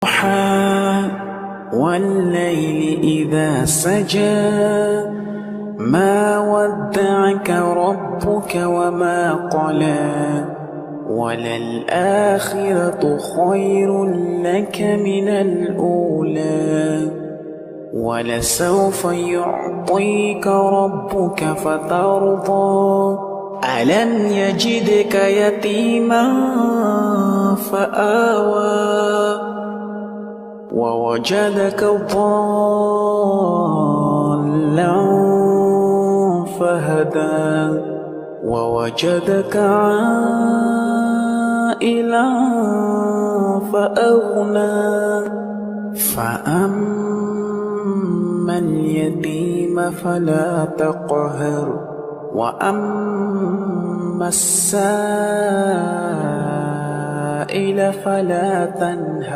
والضحى والليل إذا سجى ما ودعك ربك وما قلى وللآخرة خير لك من الأولى ولسوف يعطيك ربك فترضى ألم يجدك يتيما فآوى ووجدك ضالا فهدى ووجدك عائلا فأغنى فأما اليتيم فلا تقهر وأما السائل فلا تنهر